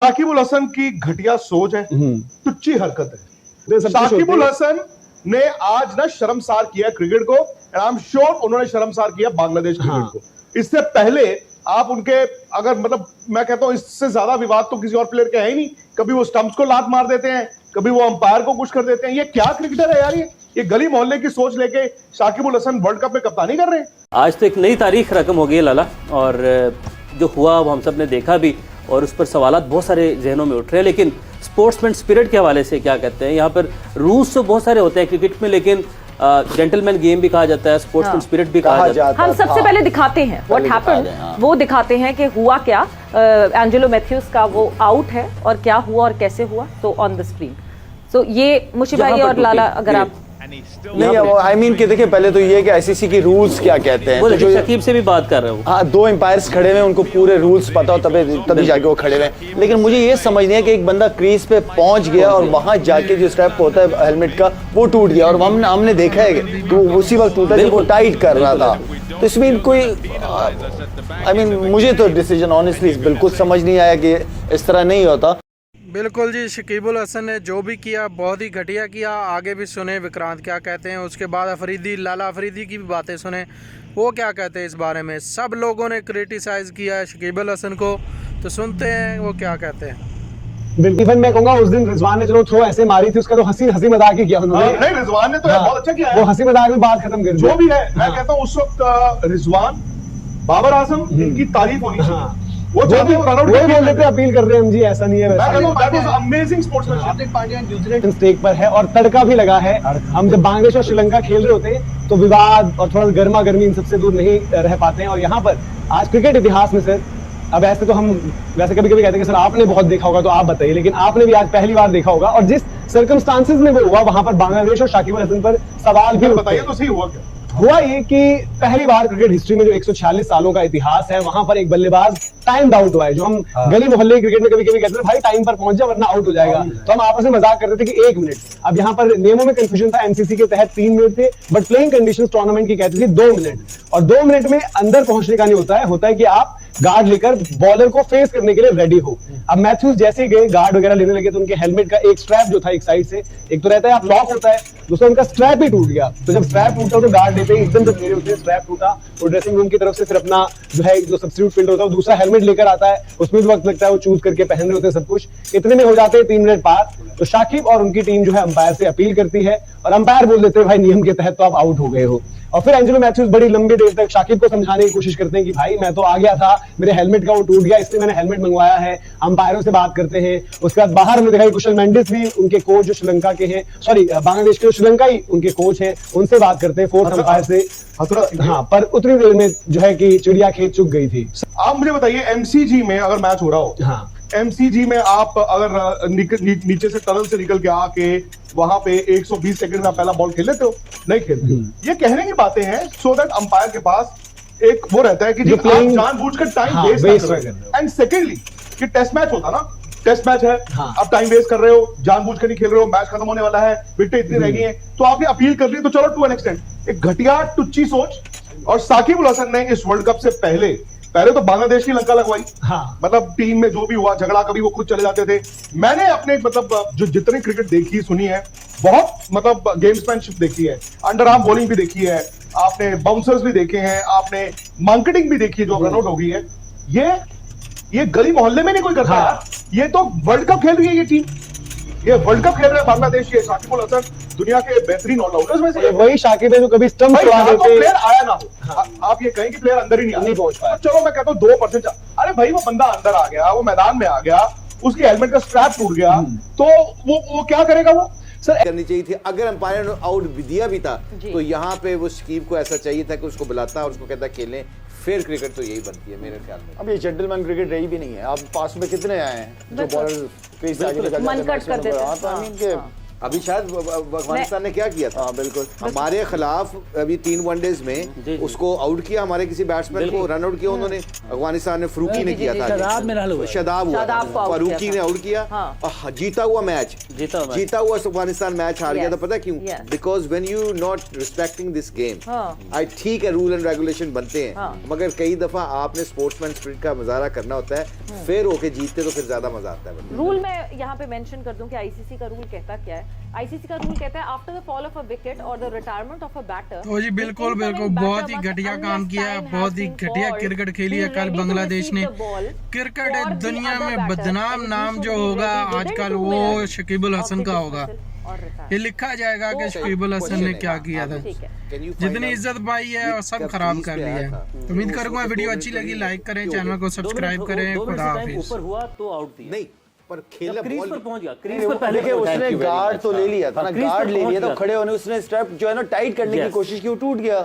शाकिब उल हसन की घटिया सोच है, टुच्ची हरकत है। शाकिब उल हसन ने आज ना शर्मसार किया क्रिकेट को, एंड आई एम श्योर उन्होंने शर्मसार किया बांग्लादेश क्रिकेट को। इससे पहले आप उनके अगर मतलब मैं कहता हूं इससे ज्यादा विवाद तो किसी और प्लेयर के है ही नहीं। कभी वो स्टंप्स को लात मार देते हैं, कभी वो अंपायर को कुछ कर देते हैं। ये क्या क्रिकेटर है यार, ये गली मोहल्ले की सोच लेके शाकिब उल हसन वर्ल्ड कप में कप्तानी कर रहे हैं। आज तो एक नई तारीख रकम हो गई लाला, और जो हुआ वो हम सब ने देखा भी, और उस पर सवालात बहुत सारे जहनों में उठ रहे हैं। लेकिन स्पोर्ट्समैन स्पिरिट के हवाले से क्या कहते हैं? यहाँ पर रूल्स तो बहुत सारे होते हैं क्रिकेट में, लेकिन जेंटलमैन गेम भी कहा जाता है, स्पोर्ट्समैन स्पिरिट भी कहा जाता है। हम सबसे पहले दिखाते हैं व्हाट हैपेंड, वो दिखाते हैं कि हुआ क्या। एंजेलो मैथ्यूज का वो आउट है और क्या हुआ और कैसे हुआ, तो ऑन द स्क्रीन। सो ये मुशीब भाई और लाला अगर आप नहीं, आई मीन कि देखिए पहले तो ये कि आईसीसी की रूल्स क्या कहते हैं। तो शकीब से भी बात कर रहे हो। हाँ, दो एम्पायर्स खड़े हुए, उनको पूरे रूल्स पता हो तभी जाके वो खड़े हुए। लेकिन मुझे ये समझ नहीं है कि एक बंदा क्रीज पे पहुंच गया और वहां जाके जो स्ट्रैप होता है हेलमेट का वो टूट गया, और हमने देखा है तो उसी वक्त टूटा जब वो टाइट कर रहा था। तो इसमें कोई आई मीन मुझे तो डिसीजन ऑनेस्टली बिल्कुल समझ नहीं आया कि इस तरह नहीं होता। बिल्कुल जी, शकीब उल हसन ने जो भी किया बहुत ही घटिया किया। आगे भी सुने विक्रांत क्या कहते हैं, उसके बाद अफरीदी, लाला अफरीदी की भी बातें सुने, वो क्या कहते हैं इस बारे में। सब लोगों ने क्रिटिसाइज़ किया है शकीब उल हसन को, तो सुनते हैं वो क्या कहते हैं। इवन मैं कहूंगा उस दिन रिजवान ने चलो थ्रो ऐसे मारी थी, उसका तो हंसी मजाक ही किया उन्होंने। नहीं, रिजवान ने तो बहुत अच्छा किया है। वो हंसी मजाक में बात खत्म कर दी। जो भी है मैं कहता हूँ उस वक्त रिजवान, बाबर आजम इनकी तारीफ होनी चाहिए। वो चाहते हैं रन आउट बोल देते, अपील कर रहे हैं हम जी, ऐसा नहीं है। अमेजिंग स्पोर्ट्समैनशिप स्टेक पर है और तड़का भी लगा है। हम जब बांग्लादेश और श्रीलंका खेल रहे होते हैं तो विवाद और थोड़ा गर्मा गर्मी इन सबसे दूर नहीं रह पाते हैं। और यहाँ पर आज क्रिकेट इतिहास में सर, अब ऐसे तो हम वैसे कभी कभी कहते हैं कि सर आपने बहुत देखा होगा तो आप बताइए, लेकिन आपने भी आज पहली बार देखा होगा। और जिस सर्कमस्टांसेस में वो हुआ वहां पर बांग्लादेश और शाकिब उल हसन पर सवाल भी बताइए तो सही हुआ क्या? हुआ ये कि पहली बार क्रिकेट हिस्ट्री में जो 146 सालों का इतिहास है वहां पर एक बल्लेबाज टाइम आउट हुआ है। जो हम गली मोहल्ले क्रिकेट में कभी कभी कहते हैं भाई टाइम पर पहुंच जा वरना आउट हो जाएगा, तो हम आपस में मजाक करते थे कि 1 मिनट। अब यहाँ पर नियमों में कंफ्यूजन था, एमसीसी के तहत 3 मिनट थे, बट प्लेइंग कंडीशंस टूर्नामेंट की कहती थी 2 मिनट। और 2 मिनट में अंदर पहुंचने का नहीं होता है कि आप गार्ड लेकर बॉलर को फेस करने के लिए रेडी हो। अब मैथ्यूज जैसे गए गार्ड वगैरह लेने लगे तो उनके हेलमेट का एक स्ट्रैप जो था एक साइड से, एक तो रहता है आप लॉक होता है, दूसरा उनका स्ट्रैप ही टूट गया। तो जब स्ट्रैप टूटा तो गार्ड लेते ही एकदम से मेरे उसने स्ट्रैप टूटा, और ड्रेसिंग रूम की तरफ से फिर अपना जो है जो सब्स्टिट्यूट फील्डर होता है दूसरा हेलमेट लेकर आता है, उसमें भी वक्त लगता है, वो चूज करके पहन रहे होते हैं सब कुछ। इतने में हो जाते हैं 3 मिनट पार। तो शाकिब और उनकी टीम जो है अंपायर से अपील करती है और अंपायर बोल देते हैं भाई नियम के तहत तो आप आउट हो गए हो। और फिर एंजेलो मैथ्यूज बड़ी लंबी देर तक शाकिब को समझाने की कोशिश करते हैं कि भाई मैं तो आ गया था, मेरे हेलमेट का वो टूट गया इसलिए मैंने हेलमेट मंगवाया है। अंपायरों से बात करते हैं। उसके बाद बाहर में दिखाई कुशल मेंडिस भी उनके कोच जो श्रीलंका के हैं, सॉरी बांग्लादेश के श्रीलंकाई उनके कोच हैं, उनसे बात करते हैं फोर्थ अंपायर से। हाँ, पर उतनी देर में जो है कि चिड़िया खेत चुक गई थी। आप मुझे बताइए एमसीजी में अगर मैच हो रहा हो, हाँ, एमसीजी में आप अगर नीचे से टनल से निकल के आके वहां पे 120 सेकंड में पहला बॉल खेल लेते हो? नहीं खेलते। ये कहने की बातें हैं सो दैट अंपायर के पास एक वो रहता है कि जी आप जानबूझकर टाइम वेस्ट कर रहे हो। एंड सेकेंडली कि टेस्ट मैच होता ना, टेस्ट मैच है, आप टाइम वेस्ट कर रहे हो, जानबूझकर नहीं खेल रहे हो, मैच खत्म होने वाला है, विकेटें इतनी रह गई हैं, तो आपने अपील कर ली तो चलो टू एन एक्सटेंट। एक घटिया टुच्ची सोच। और शाकिब उल हसन ने इस वर्ल्ड कप से पहले तो बांग्लादेश की लंका लगवाई। मतलब टीम में जो भी हुआ झगड़ा, कभी वो खुद चले जाते थे। मैंने अपने मतलब जो जितनी क्रिकेट देखी सुनी है, बहुत मतलब गेम्समैनशिप देखी है, अंडर आर्म बॉलिंग भी देखी है, आपने बाउंसर्स भी देखे हैं, आपने मार्केटिंग भी देखी है जो रनआउट हो गई है। ये गली मोहल्ले में नहीं कोई करता है। ये तो वर्ल्ड कप खेल रही है ये टीम, ये वर्ल्ड कप खेल रहा है बांग्लादेश। ये शाकिब उल हसन दुनिया के बेहतरीन ऑलराउंडर्स में से वही शाकिब है जो कभी स्टंप उड़ा देते हैं। प्लेयर आया ना हो, आप ये कहें कि प्लेयर अंदर ही नहीं पहुंच पाया, तो चलो मैं कहता हूँ 2%। अरे भाई वो बंदा अंदर आ गया, वो मैदान में आ गया, उसकी हेलमेट का स्ट्रैप टूट गया, तो वो क्या करेगा वो? सर करनी चाहिए थी। अगर अंपायर ने आउट दिया भी था तो यहाँ पे वो शकीब को ऐसा चाहिए था कि उसको बुलाता और उसको कहता खेलें। फेयर क्रिकेट तो यही बनती है मेरे ख्याल में। अब ये जेंटलमैन क्रिकेट रही भी नहीं है। अब पास में कितने आए हैं जो बॉलर क्रीज से आगे निकल जाते हैं। अभी शायद अफगानिस्तान ने क्या किया था, हाँ बिल्कुल, हमारे खिलाफ अभी 3 वनडेज में जी। उसको आउट किया, हमारे किसी बैट्समैन को रन आउट किया उन्होंने, अफगानिस्तान ने फरूकी ने किया था, शादाब में रन हुआ। शादाब हुआ शादाब को था, out फरूकी किया ने था। आउट किया हाँ। और जीता हुआ मैच अफगानिस्तान मैच हार गया था। पता है क्यों? Yes. Because when you not respecting this game, हाँ। आई ठीक है रूल एंड रेगुलेशन बनते हैं, हाँ। मगर कई दफा आपने स्पोर्ट्समैन स्पिरिट का मुजाहरा करना होता है, फिर होके जीतते तो फिर ज्यादा मजा आता है। रूल में यहाँ पे मेंशन कर दूं कि आईसीसी का रूल कहता क्या है। आईसीसी का रूल कहता है after the fall of a wicket और the retirement of a batter. तो जी बिल्कुल बिल्कुल बहुत ही घटिया काम किया, बहुत ही घटिया क्रिकेट खेली है कल बांग्लादेश ने। क्रिकेट दुनिया में बदनाम नाम जो होगा आजकल वो शकीबुल हसन का होगा। ये लिखा जाएगा कि शकीबुल हसन ने क्या किया था, जितनी इज्जत पाई है और सब खराब कर लिया है। उम्मीद करूंगा वीडियो अच्छी लगी, लाइक करें, चैनल को सब्सक्राइब करें। खुदा हाफिज। ऊपर हुआ तो आउट दिया, नहीं पर खेला क्रीज बॉल पर पहुंच गया, क्रीज पर पहले देखिए उसने गार्ड तो ले लिया था ना, क्रीज पर गार्ड ले पहुंच लिया था, गया। खड़े होने उसने स्टेप जो है ना टाइट करने की Yes. कोशिश की, वो टूट गया।